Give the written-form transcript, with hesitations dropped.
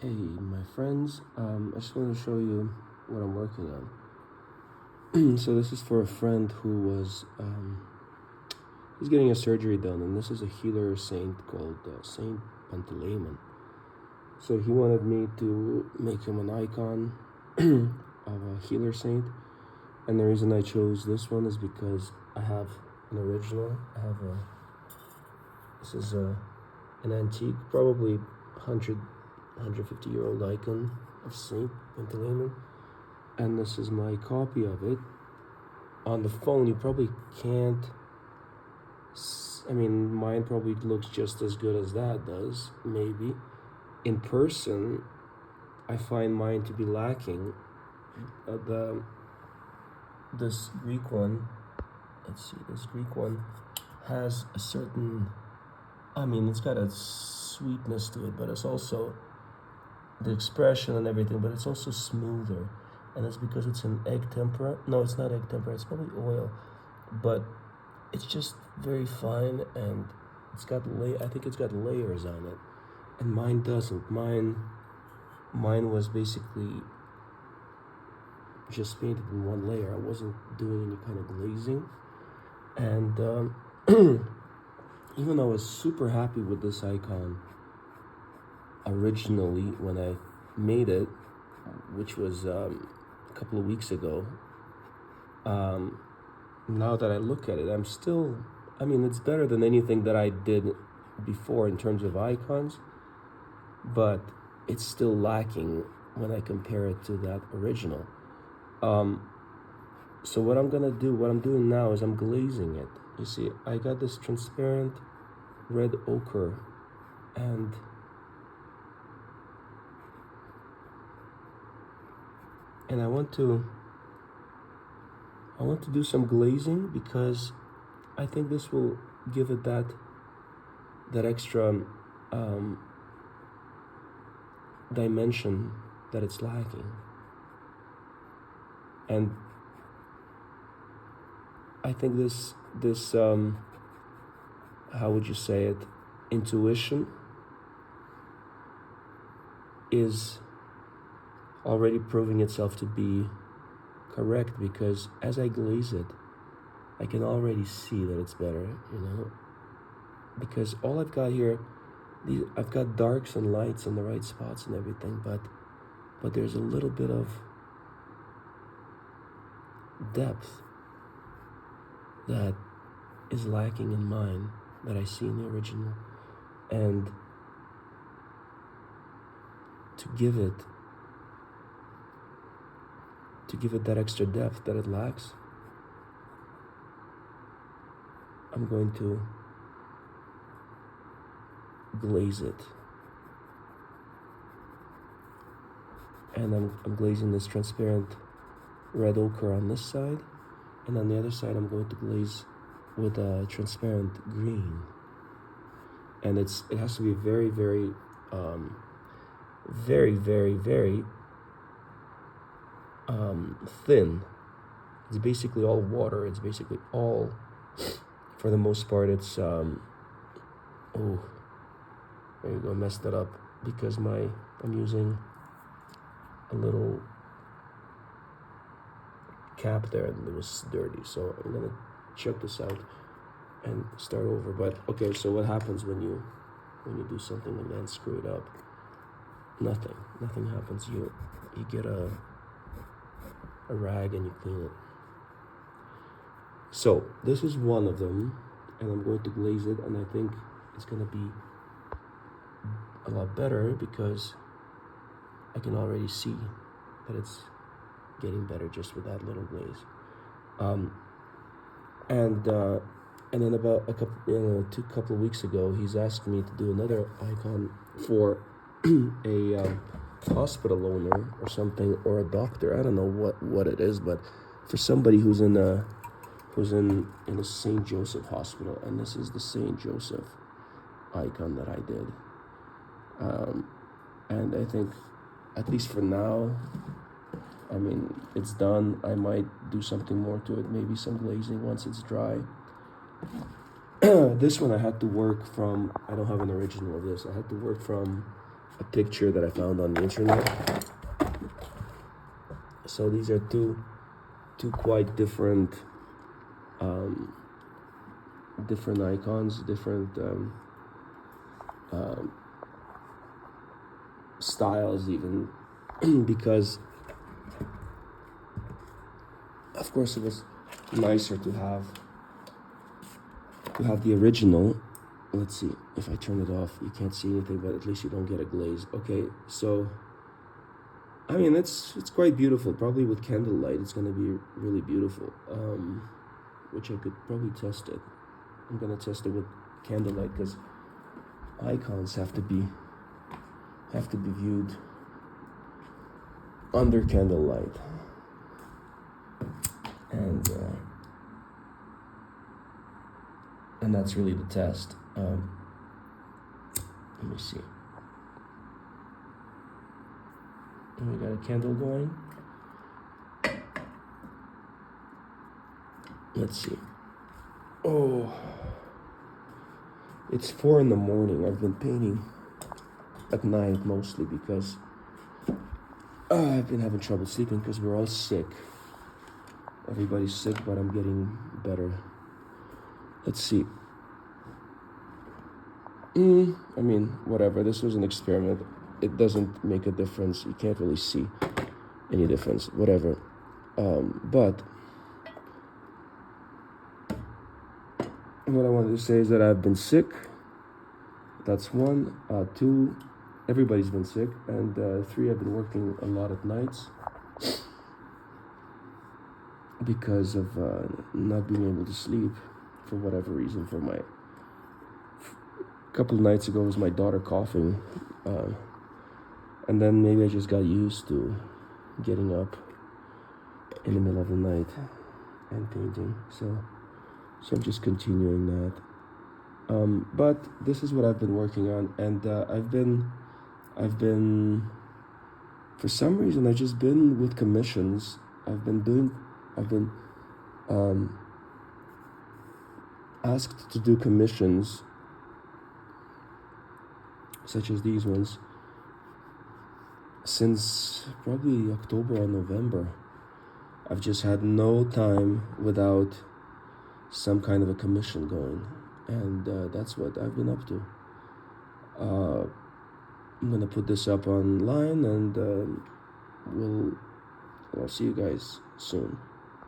Hey, my friends, I just want to show you what I'm working on. So this is for a friend who was, he's getting a surgery done, and this is a healer saint called Saint Pantaleimon. So he wanted me to make him an icon of a healer saint, and the reason I chose this one is because I have an original. This is an antique, probably 150-year-old icon of Saint Pantaleimon. And this is my copy of it. On the phone, you probably can't. I mean, mine probably looks just as good as that does, maybe. In person, I find mine to be lacking. This Greek one, let's see, this Greek one has a certain. I mean, it's got a sweetness to it, but it's also the expression and everything, but it's also smoother. And it's because it's an egg tempera. No, it's not egg tempera, it's probably oil. But it's just very fine, and I think it's got layers on it. And mine doesn't. Mine was basically just painted in one layer. I wasn't doing any kind of glazing. And even though I was super happy with this icon originally when I made it, which was a couple of weeks ago, now that I look at it, it's better than anything that I did before in terms of icons, but it's still lacking when I compare it to that original. So what I'm doing now is I'm glazing it. You see, I got this transparent red ochre, and I want to do some glazing because I think this will give it that extra dimension that it's lacking. And I think this how would you say it, intuition is already proving itself to be correct, because as I glaze it, I can already see that it's better, because all I've got here, I've got darks and lights in the right spots and everything, but there's a little bit of depth that is lacking in mine that I see in the original. And to give it that extra depth that it lacks, I'm going to glaze it. And I'm glazing this transparent red ochre on this side, and on the other side I'm going to glaze with a transparent green. And it has to be very, very, very, very, very thin. It's basically all water. It's basically all, for the most part, it's there you go, I messed that up because I'm using a little cap there and it was dirty, so I'm gonna check this out and start over. But okay, so what happens when you do something and then screw it up? Nothing happens. You get a rag and you clean it. So this is one of them, and I'm going to glaze it, and I think it's gonna be a lot better because I can already see that it's getting better just with that little glaze. And then about a couple of weeks ago, he's asked me to do another icon for a hospital owner or something, or a doctor. I don't know what it is, but for somebody who's in a St. Joseph hospital, and this is the St. Joseph icon that I did. And I think, at least for now, it's done. I might do something more to it, maybe some glazing once it's dry. This one I had to work from, I don't have an original of this, I had to work from a picture that I found on the internet. So these are two quite different different icons, different styles even, because of course it was nicer to have the original. Let's see, if I turn it off you can't see anything, but at least you don't get a glaze. Okay, so I mean it's quite beautiful. Probably with candlelight it's going to be really beautiful, which I could probably test it. I'm going to test it with candlelight because icons have to be viewed under candlelight, and that's really the test. Let me see. And we got a candle going. Let's see. Oh, it's 4 in the morning. I've been painting at night mostly because I've been having trouble sleeping because we're all sick. Everybody's sick, but I'm getting better. Let's see. I mean, whatever. This was an experiment. It doesn't make a difference. You can't really see any difference. Whatever. But what I wanted to say is that I've been sick. That's 1. 2, everybody's been sick. And 3, I've been working a lot at nights because of not being able to sleep for whatever reason. For my couple of nights ago was my daughter coughing, and then maybe I just got used to getting up in the middle of the night and painting. So I'm just continuing that. But this is what I've been working on, and I've been for some reason I've just been with commissions. I've been asked to do commissions such as these ones since probably October or November. I've just had no time without some kind of a commission going, and that's what I've been up to. I'm gonna put this up online, and I'll see you guys soon.